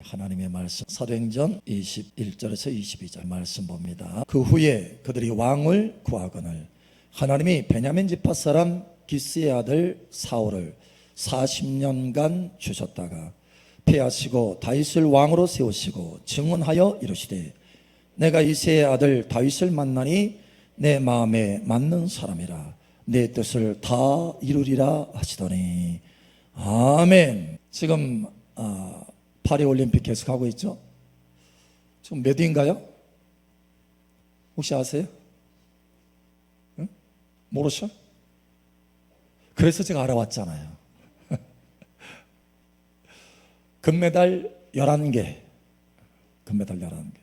하나님의 말씀 사도행전 21절에서 22절 말씀 봅니다. 그 후에 그들이 왕을 구하거늘 하나님이 베냐민 지파 사람 기스의 아들 사울을 40년간 주셨다가 폐하시고 다윗을 왕으로 세우시고 증언하여 이르시되 내가 이새의 아들 다윗을 만나니 내 마음에 맞는 사람이라 내 뜻을 다 이루리라 하시더니 아멘. 지금 파리올림픽 계속하고 있죠. 지금 몇 위인가요? 혹시 아세요? 응? 모르셔? 그래서 제가 알아왔잖아요. 금메달 11개, 금메달 11개.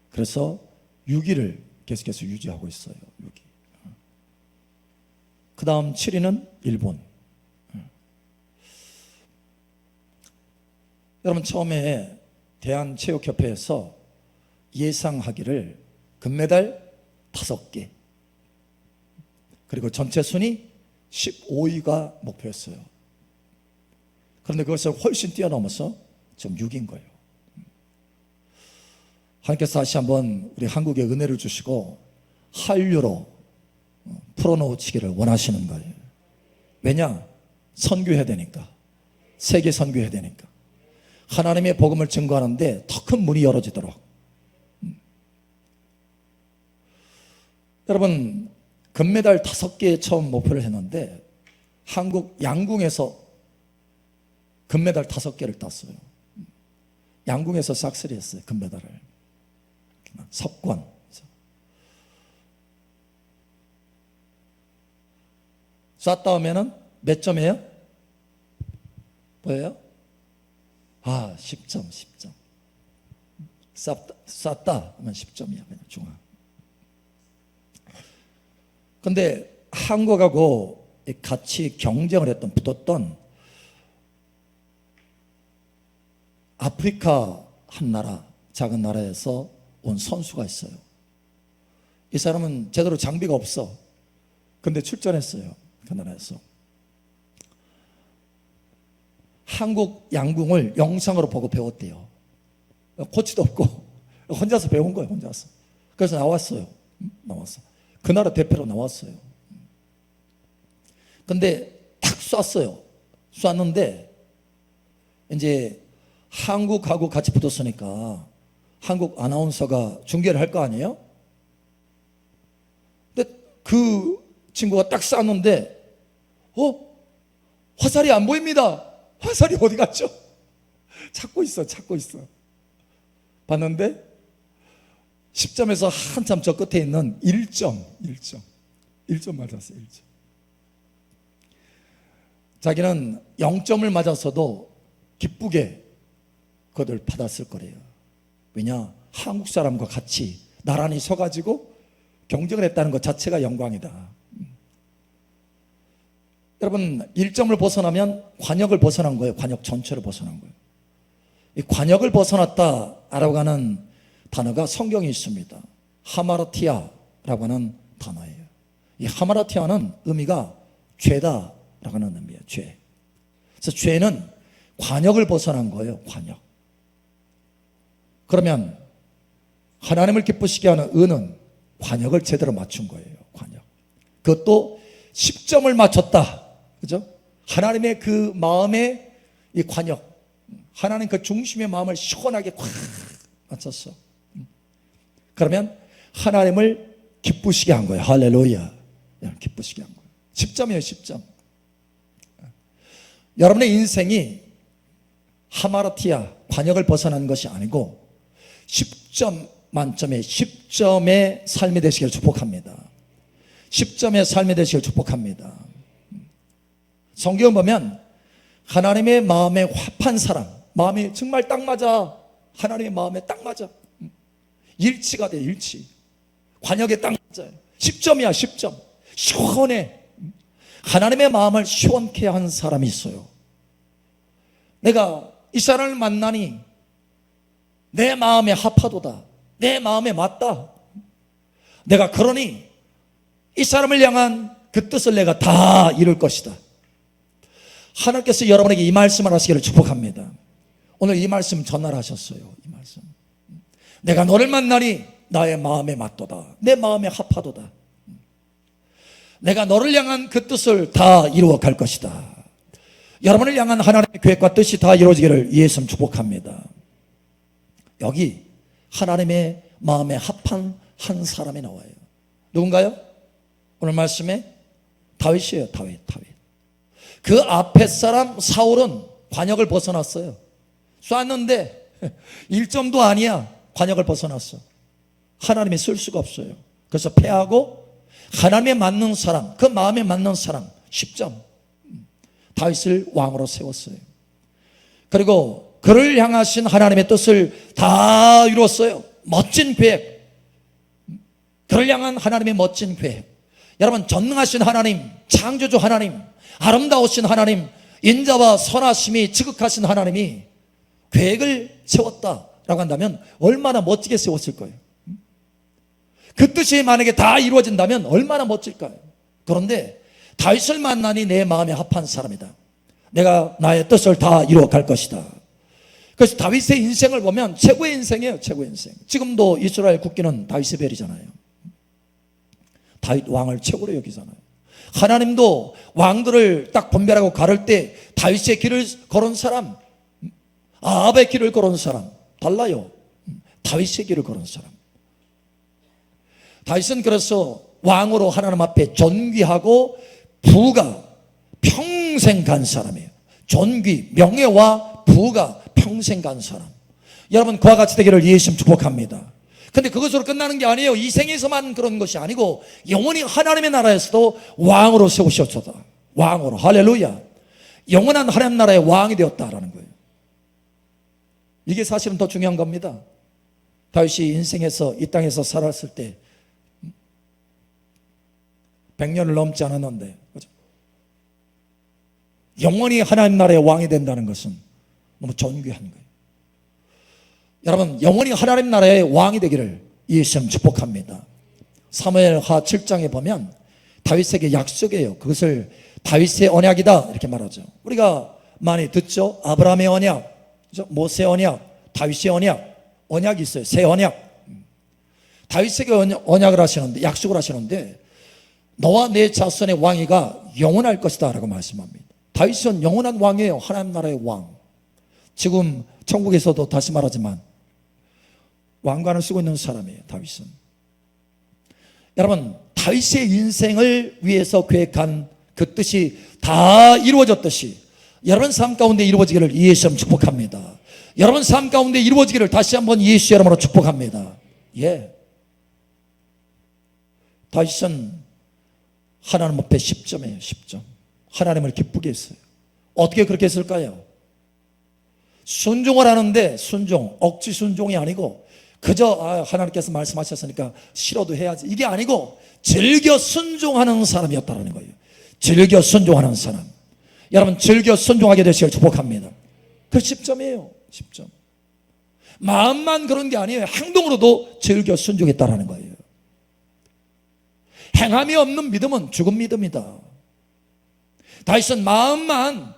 그래서 6위를 계속해서 유지하고 있어요. 6위. 그 다음 7위는 일본. 여러분, 처음에 대한체육협회에서 예상하기를 금메달 5개, 그리고 전체 순위 15위가 목표였어요. 그런데 그것을 훨씬 뛰어넘어서 지금 6위인 거예요. 하나님께서 다시 한번 우리 한국에 은혜를 주시고 한류로 풀어놓으시기를 원하시는 거예요. 왜냐? 선교해야 되니까. 세계 선교해야 되니까. 하나님의 복음을 증거하는데 더 큰 문이 열어지도록. 여러분, 금메달 5개 처음 목표를 했는데 한국 양궁에서 금메달 5개를 땄어요. 양궁에서 싹쓸이 했어요. 금메달을. 석권. 쐈다 오면은 몇 점이에요? 뭐예요? 10점. 쐈다 하면 10점이야. 그냥 중앙. 근데 한국하고 같이 경쟁을 붙었던 아프리카 한 나라, 작은 나라에서 온 선수가 있어요. 이 사람은 제대로 장비가 없어. 근데 출전했어요. 그 나라에서. 한국 양궁을 영상으로 보고 배웠대요. 코치도 없고 혼자서 배운 거예요. 혼자서. 그래서 나왔어요. 그 나라 대표로 나왔어요. 근데 탁 쐈어요. 쐈는데 이제 한국하고 같이 붙었으니까 한국 아나운서가 중계를 할 거 아니에요? 근데 그 친구가 딱 쐈는데 화살이 안 보입니다. 화살이 어디 갔죠? 찾고 있어. 봤는데 10점에서 한참 저 끝에 있는 1점 맞았어요. 1점. 자기는 0점을 맞았어도 기쁘게 그걸 받았을 거래요. 왜냐? 한국 사람과 같이 나란히 서가지고 경쟁을 했다는 것 자체가 영광이다. 여러분, 1점을 벗어나면 관역을 벗어난 거예요. 관역 전체를 벗어난 거예요. 이 관역을 벗어났다라고 하는 단어가 성경에 있습니다. 하마르티아라고 하는 단어예요. 이 하마르티아는 의미가 죄다라고 하는 의미예요. 죄. 그래서 죄는 관역을 벗어난 거예요. 관역. 그러면 하나님을 기쁘시게 하는 은은 관역을 제대로 맞춘 거예요. 관역. 그것도 10점을 맞췄다. 그죠? 하나님의 그 마음의 이 관역, 하나님 그 중심의 마음을 시원하게 콱 맞췄어. 그러면 하나님을 기쁘시게 한 거예요. 할렐루야. 기쁘시게 한 거예요. 10점이에요. 10점. 여러분의 인생이 하마르티아, 관역을 벗어난 것이 아니고 10점 만점에 10점의 삶이 되시길 축복합니다. 10점의 삶이 되시길 축복합니다. 성경 보면 하나님의 마음에 합한 사람, 마음이 정말 딱 맞아. 하나님의 마음에 딱 맞아. 일치가 돼. 일치. 관역에 딱 맞아요. 10점이야. 10점. 시원해. 하나님의 마음을 시원케 한 사람이 있어요. 내가 이 사람을 만나니 내 마음에 합하도다. 내 마음에 맞다. 내가 그러니 이 사람을 향한 그 뜻을 내가 다 이룰 것이다. 하나님께서 여러분에게 이 말씀을 하시기를 축복합니다. 오늘 이 말씀 전달하셨어요. 이 말씀. 내가 너를 만나니 나의 마음에 맞도다. 내 마음에 합하도다. 내가 너를 향한 그 뜻을 다 이루어 갈 것이다. 여러분을 향한 하나님의 계획과 뜻이 다 이루어지기를 예수님 축복합니다. 여기 하나님의 마음에 합한 한 사람이 나와요. 누군가요? 오늘 말씀에 다윗이에요. 다윗. 그 앞에 사람 사울은 관역을 벗어났어요. 쐈는데 1점도 아니야. 관역을 벗어났어. 하나님이 쓸 수가 없어요. 그래서 패하고 하나님에 맞는 사람, 그 마음에 맞는 사람 10점 다윗을 왕으로 세웠어요. 그리고 그를 향하신 하나님의 뜻을 다 이루었어요. 멋진 계획, 그를 향한 하나님의 멋진 계획. 여러분, 전능하신 하나님, 창조주 하나님, 아름다우신 하나님, 인자와 선하심이 지극하신 하나님이 계획을 세웠다라고 한다면 얼마나 멋지게 세웠을 거예요. 그 뜻이 만약에 다 이루어진다면 얼마나 멋질까요? 그런데 다윗을 만나니 내 마음에 합한 사람이다. 내가 나의 뜻을 다 이루어 갈 것이다. 그래서 다윗의 인생을 보면 최고의 인생이에요. 최고의 인생. 지금도 이스라엘 국기는 다윗의 별이잖아요. 다윗 왕을 최고로 여기잖아요. 하나님도 왕들을 딱 분별하고 가를 때 다윗의 길을 걸은 사람, 아합의 길을 걸은 사람 달라요. 다윗의 길을 걸은 사람. 다윗은 그래서 왕으로 하나님 앞에 존귀하고 부가 평생 간 사람이에요. 존귀, 명예와 부가 평생 간 사람. 여러분, 그와 같이 되기를 예수님 축복합니다. 근데 그것으로 끝나는 게 아니에요. 이 생에서만 그런 것이 아니고 영원히 하나님의 나라에서도 왕으로 세우셨다. 왕으로. 할렐루야. 영원한 하나님 나라의 왕이 되었다라는 거예요. 이게 사실은 더 중요한 겁니다. 다윗이 인생에서 이 땅에서 살았을 때 100년을 넘지 않았는데, 그렇죠? 영원히 하나님 나라의 왕이 된다는 것은 너무 존귀한 거예요. 여러분, 영원히 하나님 나라의 왕이 되기를 예수님 축복합니다. 사무엘하 7장에 보면 다윗에게 약속이에요. 그것을 다윗의 언약이다 이렇게 말하죠. 우리가 많이 듣죠. 아브라함의 언약, 모세의 언약, 다윗의 언약, 언약이 있어요. 새 언약. 다윗에게 언약을 하시는데, 약속을 하시는데 너와 내 자손의 왕위가 영원할 것이다 라고 말씀합니다. 다윗은 영원한 왕이에요. 하나님 나라의 왕. 지금 천국에서도 다시 말하지만 왕관을 쓰고 있는 사람이에요. 다윗은. 여러분, 다윗의 인생을 위해서 계획한 그 뜻이 다 이루어졌듯이 여러분 삶 가운데 이루어지기를 예수님 축복합니다. 여러분 삶 가운데 이루어지기를 다시 한번 예수 이름으로 축복합니다. 예. 다윗은 하나님 앞에 10점이에요. 10점. 하나님을 기쁘게 했어요. 어떻게 그렇게 했을까요? 순종을 하는데 순종, 억지 순종이 아니고 그저 하나님께서 말씀하셨으니까 싫어도 해야지, 이게 아니고 즐겨 순종하는 사람이었다는 거예요. 즐겨 순종하는 사람. 여러분, 즐겨 순종하게 되시길 축복합니다. 그 10점이에요. 10점. 마음만 그런 게 아니에요. 행동으로도 즐겨 순종했다는 거예요. 행함이 없는 믿음은 죽은 믿음이다. 다윗은 마음만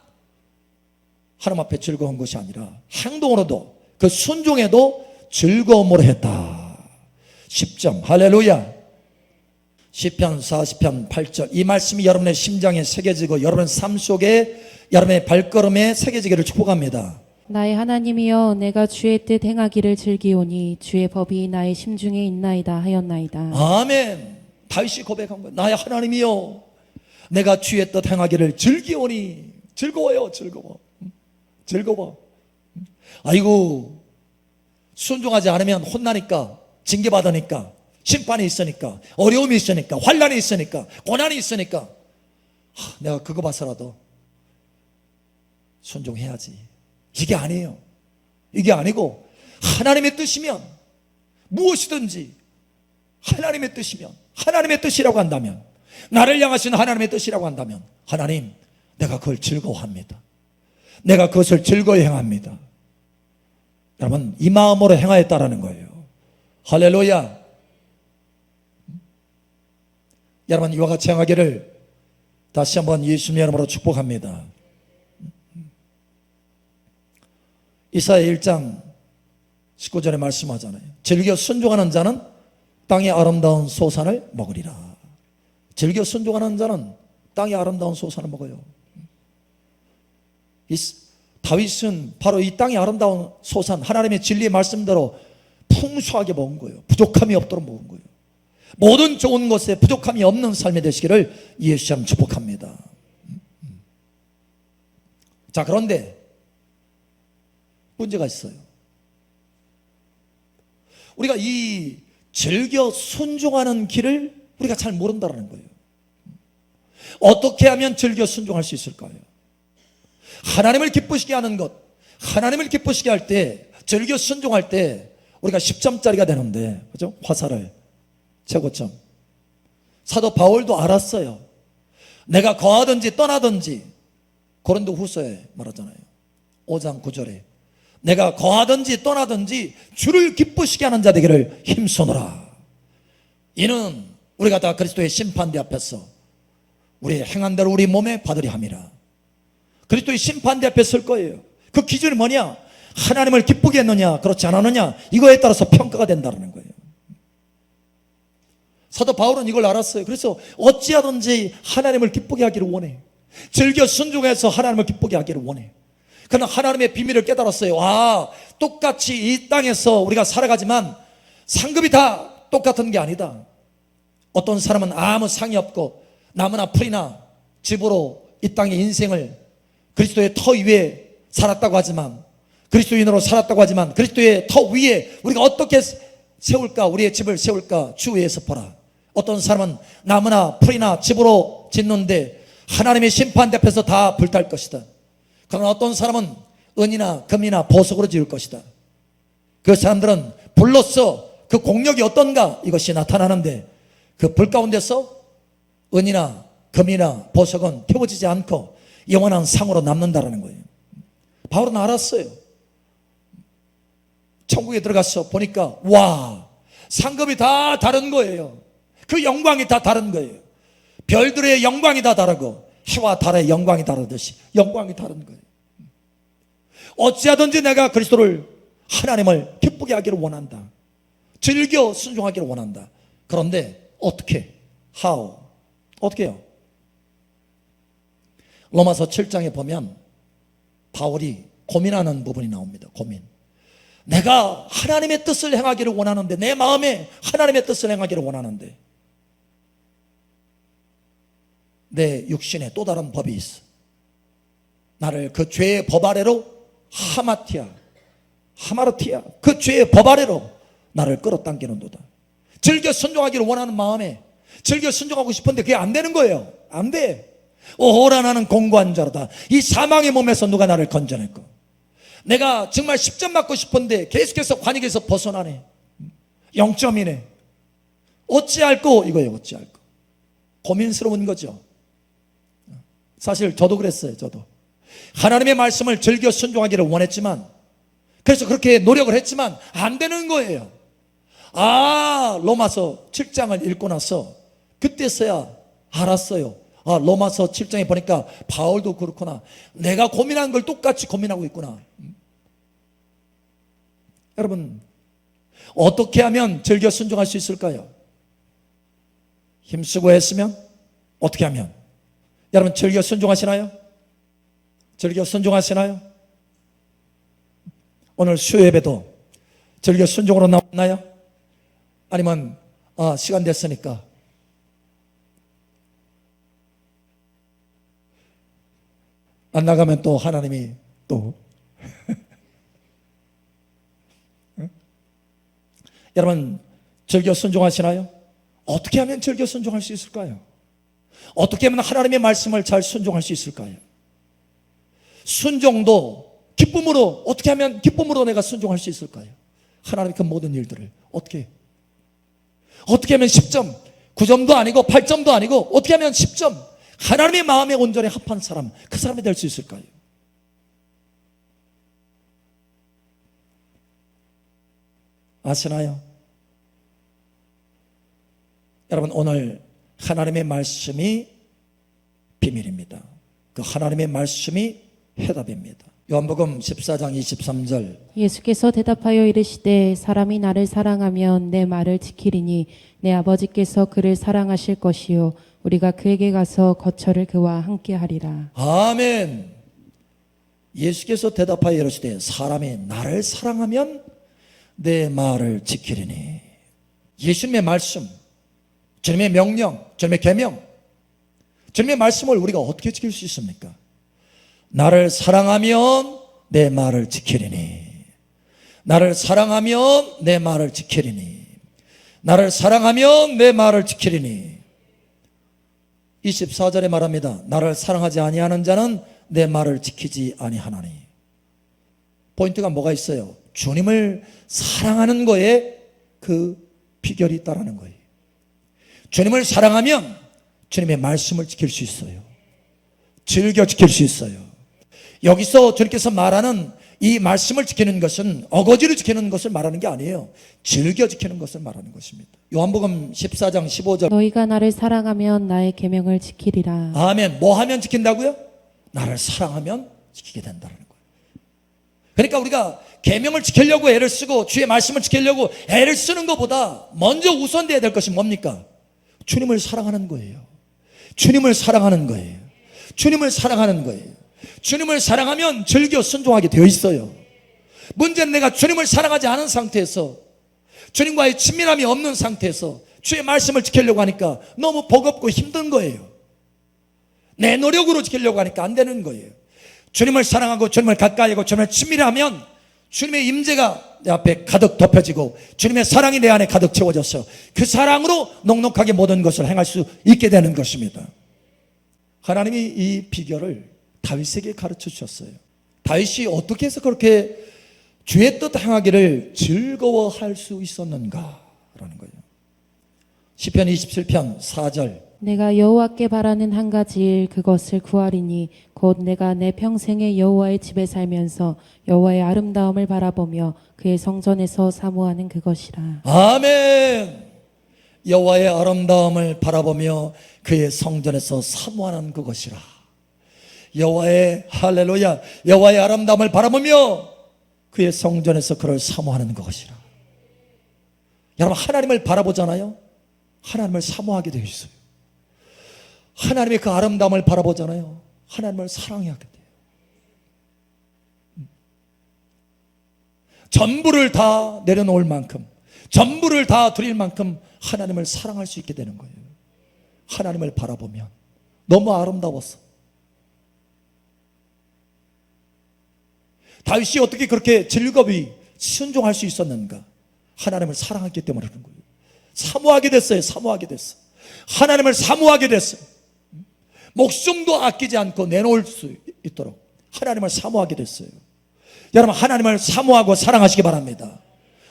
하나님 앞에 즐거운 것이 아니라 행동으로도, 그 순종에도 즐거움으로 했다. 10점. 할렐루야. 시편 40편 8절. 이 말씀이 여러분의 심장에 새겨지고 여러분의 삶 속에, 여러분의 발걸음에 새겨지기를 축복합니다. 나의 하나님이여, 내가 주의 뜻 행하기를 즐기오니 주의 법이 나의 심중에 있나이다 하였나이다. 아멘. 다윗이 고백한 거예요. 나의 하나님이여, 내가 주의 뜻 행하기를 즐기오니. 즐거워요. 즐거워. 아이고, 순종하지 않으면 혼나니까, 징계받으니까, 심판이 있으니까, 어려움이 있으니까, 환난이 있으니까, 고난이 있으니까 내가 그거 봐서라도 순종해야지. 이게 아니에요. 이게 아니고 하나님의 뜻이면 무엇이든지, 하나님의 뜻이면, 하나님의 뜻이라고 한다면, 나를 향하신 하나님의 뜻이라고 한다면, 하나님, 내가 그걸 즐거워합니다. 내가 그것을 즐거이 행합니다. 여러분, 이 마음으로 행하였다라는 거예요. 할렐루야. 여러분, 이와 같이 행하기를 다시 한번 예수님 이름으로 축복합니다. 이사야 1장 19절에 말씀하잖아요. 즐겨 순종하는 자는 땅의 아름다운 소산을 먹으리라. 즐겨 순종하는 자는 땅의 아름다운 소산을 먹어요. 다윗은 바로 이 땅의 아름다운 소산, 하나님의 진리의 말씀대로 풍수하게 먹은 거예요. 부족함이 없도록 먹은 거예요. 모든 좋은 것에 부족함이 없는 삶이 되시기를 예수님 축복합니다. 자, 그런데 문제가 있어요. 우리가 이 즐겨 순종하는 길을 우리가 잘 모른다는 거예요. 어떻게 하면 즐겨 순종할 수 있을까요? 하나님을 기쁘시게 하는 것, 하나님을 기쁘시게 할 때, 즐겨 순종할 때 우리가 10점짜리가 되는데, 그죠? 화살을 최고점. 사도 바울도 알았어요. 내가 거하든지 떠나든지, 고린도 후서에 말하잖아요. 5장 9절에 내가 거하든지 떠나든지 주를 기쁘시게 하는 자 되기를 힘쓰노라. 이는 우리가 다 그리스도의 심판대 앞에서 우리의 행한 대로 우리 몸에 받으리 함이라. 그리스도의 심판대 앞에 설 거예요. 그 기준이 뭐냐? 하나님을 기쁘게 했느냐 그렇지 않았느냐, 이거에 따라서 평가가 된다는 거예요. 사도 바울은 이걸 알았어요. 그래서 어찌하든지 하나님을 기쁘게 하기를 원해. 즐겨 순종해서 하나님을 기쁘게 하기를 원해. 그러나 하나님의 비밀을 깨달았어요. 똑같이 이 땅에서 우리가 살아가지만 상급이 다 똑같은 게 아니다. 어떤 사람은 아무 상이 없고 나무나 풀이나 집으로 이 땅의 인생을 그리스도의 터 위에 살았다고 하지만, 그리스도인으로 살았다고 하지만 그리스도의 터 위에 우리가 어떻게 세울까, 우리의 집을 세울까 주 위에서 보라. 어떤 사람은 나무나 풀이나 집으로 짓는데 하나님의 심판 앞에서 다 불탈 것이다. 그러나 어떤 사람은 은이나 금이나 보석으로 지을 것이다. 그 사람들은 불로써 그 공력이 어떤가 이것이 나타나는데, 그 불 가운데서 은이나 금이나 보석은 태워지지 않고 영원한 상으로 남는다는 거예요. 바울은 알았어요. 천국에 들어가서 보니까 상급이 다 다른 거예요. 그 영광이 다 다른 거예요. 별들의 영광이 다 다르고 해와 달의 영광이 다르듯이 영광이 다른 거예요. 어찌하든지 내가 그리스도를, 하나님을 기쁘게 하기를 원한다. 즐겨 순종하기를 원한다. 그런데 어떻게? 어떻게 해요? 로마서 7장에 보면 바울이 고민하는 부분이 나옵니다. 고민. 내가 하나님의 뜻을 행하기를 원하는데, 내 마음에 하나님의 뜻을 행하기를 원하는데 내 육신에 또 다른 법이 있어. 나를 그 죄의 법 아래로 하마르티아 그 죄의 법 아래로 나를 끌어당기는도다. 즐겨 순종하기를 원하는 마음에 즐겨 순종하고 싶은데 그게 안 되는 거예요. 안 돼. 오호라 나는 공고한 자로다. 이 사망의 몸에서 누가 나를 건져낼까? 내가 정말 10점 맞고 싶은데 계속해서 관역에서 벗어나네. 0점이네. 어찌할꼬 이거예요. 어찌할꼬. 고민스러운 거죠. 사실 저도 그랬어요. 저도 하나님의 말씀을 즐겨 순종하기를 원했지만, 그래서 그렇게 노력을 했지만 안 되는 거예요. 로마서 7장을 읽고 나서 그때서야 알았어요. 로마서 7장에 보니까 바울도 그렇구나. 내가 고민한 걸 똑같이 고민하고 있구나. 여러분, 어떻게 하면 즐겨 순종할 수 있을까요? 힘쓰고 했으면 어떻게 하면? 여러분, 즐겨 순종하시나요? 즐겨 순종하시나요? 오늘 수요예배도 즐겨 순종으로 나왔나요? 아니면 시간 됐으니까 안 나가면 또 하나님이 또 응? 여러분, 즐겨 순종하시나요? 어떻게 하면 즐겨 순종할 수 있을까요? 어떻게 하면 하나님의 말씀을 잘 순종할 수 있을까요? 순종도 기쁨으로, 어떻게 하면 기쁨으로 내가 순종할 수 있을까요? 하나님의 그 모든 일들을 어떻게 하면 10점, 9점도 아니고 8점도 아니고 어떻게 하면 10점, 하나님의 마음에 온전히 합한 사람, 그 사람이 될 수 있을까요? 아시나요? 여러분, 오늘 하나님의 말씀이 비밀입니다. 그 하나님의 말씀이 해답입니다. 요한복음 14장 23절. 예수께서 대답하여 이르시되 사람이 나를 사랑하면 내 말을 지키리니 내 아버지께서 그를 사랑하실 것이요 우리가 그에게 가서 거처를 그와 함께 하리라. 아멘. 예수께서 대답하여 이르시되 사람이 나를 사랑하면 내 말을 지키리니. 예수님의 말씀, 주님의 명령, 주님의 계명, 주님의 말씀을 우리가 어떻게 지킬 수 있습니까? 나를 사랑하면 내 말을 지키리니. 나를 사랑하면 내 말을 지키리니. 나를 사랑하면 내 말을 지키리니. 24절에 말합니다. 나를 사랑하지 아니하는 자는 내 말을 지키지 아니하나니. 포인트가 뭐가 있어요? 주님을 사랑하는 거에 그 비결이 있다라는 거예요. 주님을 사랑하면 주님의 말씀을 지킬 수 있어요. 즐겨 지킬 수 있어요. 여기서 주님께서 말하는 이 말씀을 지키는 것은 어거지로 지키는 것을 말하는 게 아니에요. 즐겨 지키는 것을 말하는 것입니다. 요한복음 14장 15절. 너희가 나를 사랑하면 나의 계명을 지키리라. 아멘. 뭐 하면 지킨다고요? 나를 사랑하면 지키게 된다는 거예요. 그러니까 우리가 계명을 지키려고 애를 쓰고 주의 말씀을 지키려고 애를 쓰는 것보다 먼저 우선돼야 될 것이 뭡니까? 주님을 사랑하는 거예요. 주님을 사랑하는 거예요. 주님을 사랑하는 거예요. 주님을 사랑하면 즐겨 순종하게 되어 있어요. 문제는 내가 주님을 사랑하지 않은 상태에서, 주님과의 친밀함이 없는 상태에서 주의 말씀을 지키려고 하니까 너무 버겁고 힘든 거예요. 내 노력으로 지키려고 하니까 안 되는 거예요. 주님을 사랑하고 주님을 가까이 하고 주님을 친밀하면 주님의 임재가 내 앞에 가득 덮여지고 주님의 사랑이 내 안에 가득 채워져서 그 사랑으로 넉넉하게 모든 것을 행할 수 있게 되는 것입니다. 하나님이 이 비결을 다윗에게 가르쳐 주셨어요. 다윗이 어떻게 해서 그렇게 주의 뜻 행하기를 즐거워할 수 있었는가라는 거예요. 시편 27편 4절. 내가 여호와께 바라는 한 가지 일 그것을 구하리니 곧 내가 내 평생에 여호와의 집에 살면서 여호와의 아름다움을 바라보며 그의 성전에서 사모하는 그것이라. 아멘. 여호와의 아름다움을 바라보며 그의 성전에서 사모하는 그것이라. 여호와의 할렐루야, 여호와의 아름다움을 바라보며 그의 성전에서 그를 사모하는 것이라. 여러분, 하나님을 바라보잖아요. 하나님을 사모하게 되어 있어요. 하나님의 그 아름다움을 바라보잖아요. 하나님을 사랑하게 돼요. 전부를 다 내려놓을 만큼, 전부를 다 드릴 만큼 하나님을 사랑할 수 있게 되는 거예요. 하나님을 바라보면 너무 아름다웠어. 다윗이 어떻게 그렇게 즐겁이 순종할 수 있었는가? 하나님을 사랑했기 때문에 그런 거예요. 사모하게 됐어요. 사모하게 됐어. 하나님을 사모하게 됐어요. 목숨도 아끼지 않고 내놓을 수 있도록 하나님을 사모하게 됐어요. 여러분, 하나님을 사모하고 사랑하시기 바랍니다.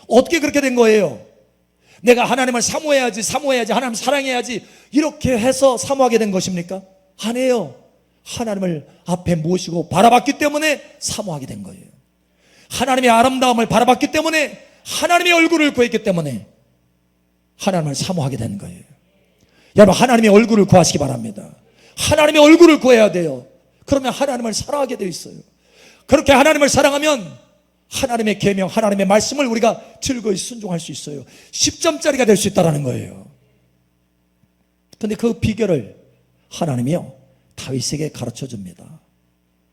어떻게 그렇게 된 거예요? 내가 하나님을 사모해야지, 하나님 사랑해야지 이렇게 해서 사모하게 된 것입니까? 아니에요. 하나님을 앞에 모시고 바라봤기 때문에 사모하게 된 거예요. 하나님의 아름다움을 바라봤기 때문에, 하나님의 얼굴을 구했기 때문에 하나님을 사모하게 된 거예요. 여러분, 하나님의 얼굴을 구하시기 바랍니다. 하나님의 얼굴을 구해야 돼요. 그러면 하나님을 사랑하게 되어 있어요. 그렇게 하나님을 사랑하면 하나님의 계명, 하나님의 말씀을 우리가 즐거이 순종할 수 있어요. 10점짜리가 될 수 있다는 거예요. 그런데 그 비결을 하나님이요 다윗에게 가르쳐 줍니다.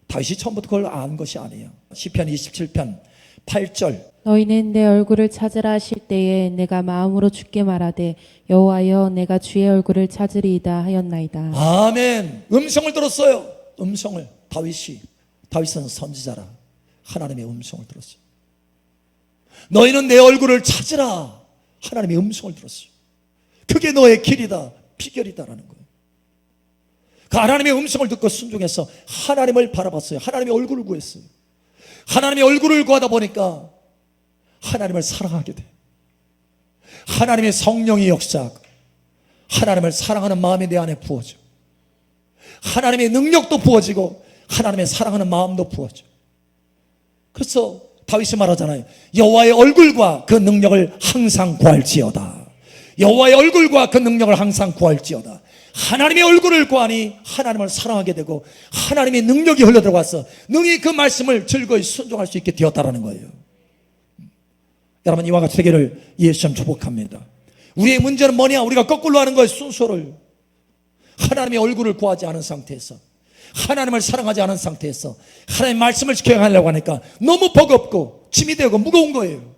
다윗이 처음부터 그걸 안 것이 아니에요. 시편 27편 8절. 너희는 내 얼굴을 찾으라 하실 때에 내가 마음으로 주께 말하되 여호와여 내가 주의 얼굴을 찾으리이다 하였나이다. 아멘. 음성을 들었어요. 음성을. 다윗은 선지자라 하나님의 음성을 들었어요. 너희는 내 얼굴을 찾으라. 하나님의 음성을 들었어요. 그게 너의 길이다, 비결이다라는 거예요. 그 하나님의 음성을 듣고 순종해서 하나님을 바라봤어요. 하나님의 얼굴을 구했어요. 하나님의 얼굴을 구하다 보니까 하나님을 사랑하게 돼. 하나님의 성령이 역사하고 하나님을 사랑하는 마음이 내 안에 부어져. 하나님의 능력도 부어지고 하나님의 사랑하는 마음도 부어져. 그래서 다윗이 말하잖아요. 여호와의 얼굴과 그 능력을 항상 구할지어다. 여호와의 얼굴과 그 능력을 항상 구할지어다. 하나님의 얼굴을 구하니 하나님을 사랑하게 되고 하나님의 능력이 흘러들어와서 능히 그 말씀을 즐거이 순종할 수 있게 되었다라는 거예요. 여러분, 이와 같이 되기를 예수님 축복합니다. 우리의 문제는 뭐냐? 우리가 거꾸로 하는 거예요. 순서를. 하나님의 얼굴을 구하지 않은 상태에서, 하나님을 사랑하지 않은 상태에서 하나님의 말씀을 지켜가려고 하니까 너무 버겁고 짐이 되고 무거운 거예요.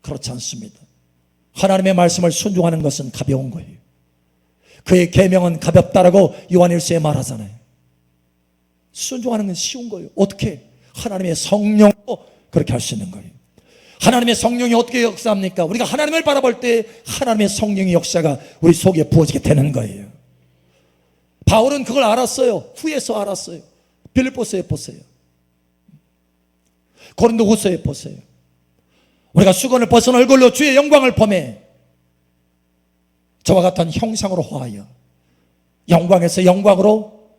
그렇지 않습니다. 하나님의 말씀을 순종하는 것은 가벼운 거예요. 그의 계명은 가볍다라고 요한일서에 말하잖아요. 순종하는 건 쉬운 거예요. 어떻게? 하나님의 성령으로 그렇게 할 수 있는 거예요. 하나님의 성령이 어떻게 역사합니까? 우리가 하나님을 바라볼 때 하나님의 성령의 역사가 우리 속에 부어지게 되는 거예요. 바울은 그걸 알았어요. 후에서 알았어요. 빌립보서에 보세요. 고린도후서에 보세요. 우리가 수건을 벗은 얼굴로 주의 영광을 보매 저와 같은 형상으로 화하여 영광에서 영광으로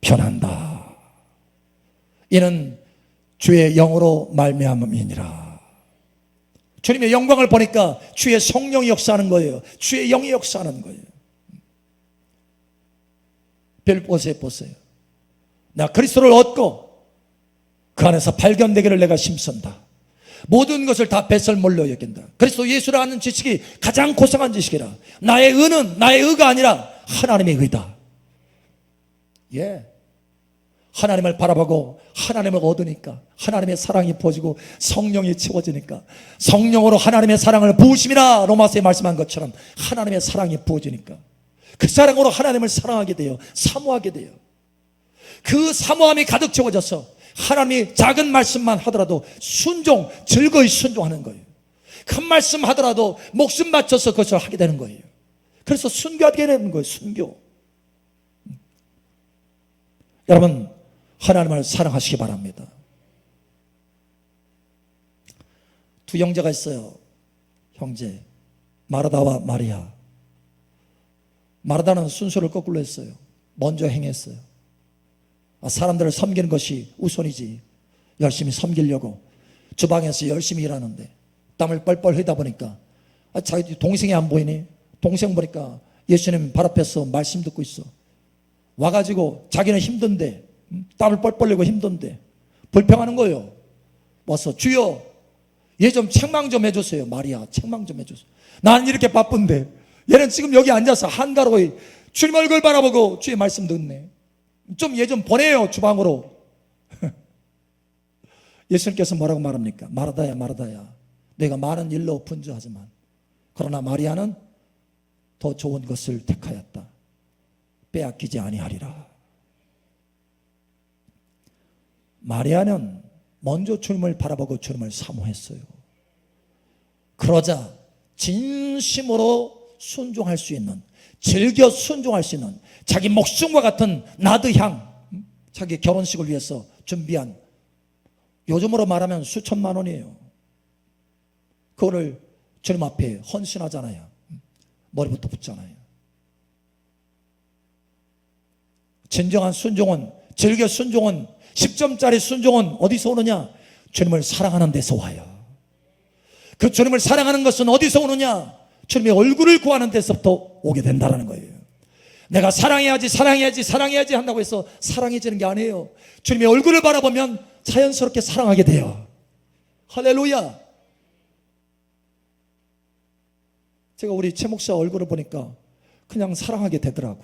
변한다. 이는 주의 영으로 말미암음이니라. 주님의 영광을 보니까 주의 성령이 역사하는 거예요. 주의 영이 역사하는 거예요. 빌립보서에 보세요. 나 그리스도를 얻고 그 안에서 발견되기를 내가 힘쓴다. 모든 것을 다 배설물로 여긴다. 그리스도 예수를 아는 지식이 가장 고상한 지식이라. 나의 의는 나의 의가 아니라 하나님의 의다. 예. 하나님을 바라보고 하나님을 얻으니까 하나님의 사랑이 부어지고 성령이 채워지니까 성령으로 하나님의 사랑을 부으심이라 로마서에 말씀한 것처럼 하나님의 사랑이 부어지니까 그 사랑으로 하나님을 사랑하게 돼요. 사모하게 돼요. 그 사모함이 가득 채워져서 하나님이 작은 말씀만 하더라도 즐거이 순종하는 거예요. 큰 말씀 하더라도 목숨 바쳐서 그것을 하게 되는 거예요. 그래서 순교하게 되는 거예요. 순교. 여러분, 하나님을 사랑하시기 바랍니다. 두 형제가 있어요. 형제 마르다와 마리아. 마르다는 순서를 거꾸로 했어요. 먼저 행했어요. 사람들을 섬기는 것이 우선이지. 열심히 섬기려고 주방에서 열심히 일하는데 땀을 뻘뻘 흘리다 보니까 자기 동생이 안 보이니? 동생 보니까 예수님 발 앞에서 말씀 듣고 있어. 와가지고 자기는 힘든데 땀을 뻘뻘 흘리고 힘든데 불평하는 거예요. 와서 주여 얘 좀 책망 좀 해주세요. 마리아 책망 좀 해주세요. 난 이렇게 바쁜데 얘는 지금 여기 앉아서 한가로 주님 얼굴 바라보고 주의 말씀 듣네. 좀 얘 좀 보내요 주방으로. 예수님께서 뭐라고 말합니까? 마르다야 마르다야 내가 많은 일로 분주하지만 그러나 마리아는 더 좋은 것을 택하였다. 빼앗기지 아니하리라. 마리아는 먼저 주님을 바라보고 주님을 사모했어요. 그러자 진심으로 순종할 수 있는, 즐겨 순종할 수 있는 자기 목숨과 같은 나드향, 자기 결혼식을 위해서 준비한, 요즘으로 말하면 수천만 원이에요. 그거를 주님 앞에 헌신하잖아요. 머리부터 붓잖아요. 진정한 순종은, 즐겨 순종은, 10점짜리 순종은 어디서 오느냐? 주님을 사랑하는 데서 와요. 그 주님을 사랑하는 것은 어디서 오느냐? 주님의 얼굴을 구하는 데서부터 오게 된다는 거예요. 내가 사랑해야지 사랑해야지 사랑해야지 한다고 해서 사랑해지는 게 아니에요. 주님의 얼굴을 바라보면 자연스럽게 사랑하게 돼요. 할렐루야. 제가 우리 최 목사 얼굴을 보니까 그냥 사랑하게 되더라고.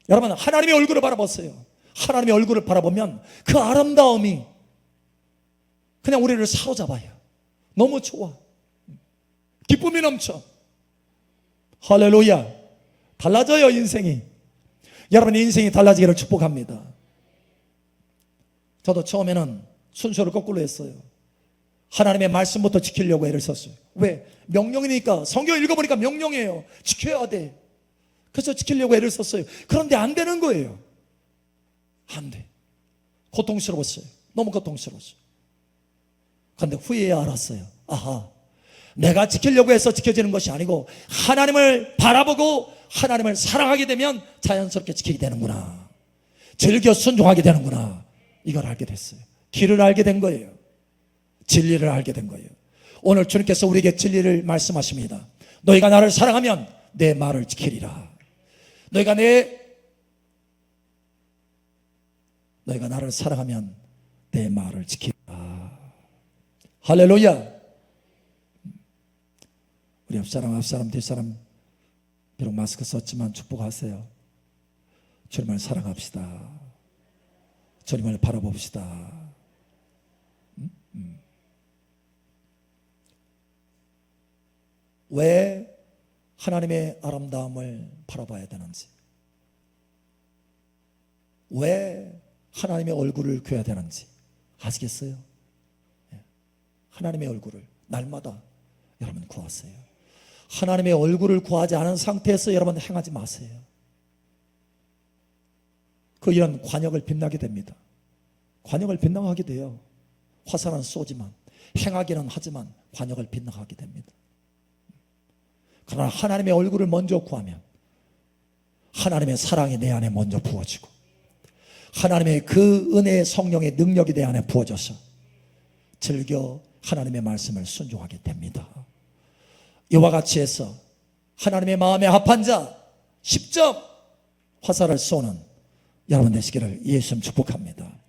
여러분, 하나님의 얼굴을 바라보세요. 하나님의 얼굴을 바라보면 그 아름다움이 그냥 우리를 사로잡아요. 너무 좋아. 기쁨이 넘쳐. 할렐루야. 달라져요, 인생이. 여러분의 인생이 달라지기를 축복합니다. 저도 처음에는 순서를 거꾸로 했어요. 하나님의 말씀부터 지키려고 애를 썼어요. 왜? 명령이니까. 성경 읽어보니까 명령이에요. 지켜야 돼. 그래서 지키려고 애를 썼어요. 그런데 안 되는 거예요. 안 돼. 고통스러웠어요. 너무 고통스러웠어요. 그런데 후에야 알았어요. 아하, 내가 지키려고 해서 지켜지는 것이 아니고 하나님을 바라보고 하나님을 사랑하게 되면 자연스럽게 지키게 되는구나. 즐겨 순종하게 되는구나. 이걸 알게 됐어요. 길을 알게 된 거예요. 진리를 알게 된 거예요. 오늘 주님께서 우리에게 진리를 말씀하십니다. 너희가 나를 사랑하면 내 말을 지키리라. 너희가 나를 사랑하면 내 말을 지키리라. 할렐루야. 우리 앞사람 뒷사람 비록 마스크 썼지만 축복하세요. 주님을 사랑합시다. 주님을 바라봅시다. 왜 하나님의 아름다움을 바라봐야 되는지, 왜 하나님의 얼굴을 구해야 되는지 아시겠어요? 하나님의 얼굴을 날마다 여러분 구하세요. 하나님의 얼굴을 구하지 않은 상태에서 여러분 행하지 마세요. 그 일은 관역을 빗나게 됩니다. 관역을 빗나가게 돼요. 화살은 쏘지만, 행하기는 하지만 관역을 빗나가게 됩니다. 그러나 하나님의 얼굴을 먼저 구하면 하나님의 사랑이 내 안에 먼저 부어지고, 하나님의 그 은혜의 성령의 능력이 내 안에 부어져서 즐겨 하나님의 말씀을 순종하게 됩니다. 이와 같이 해서 하나님의 마음에 합한 자 10점 화살을 쏘는 여러분 되시기를 예수님 축복합니다.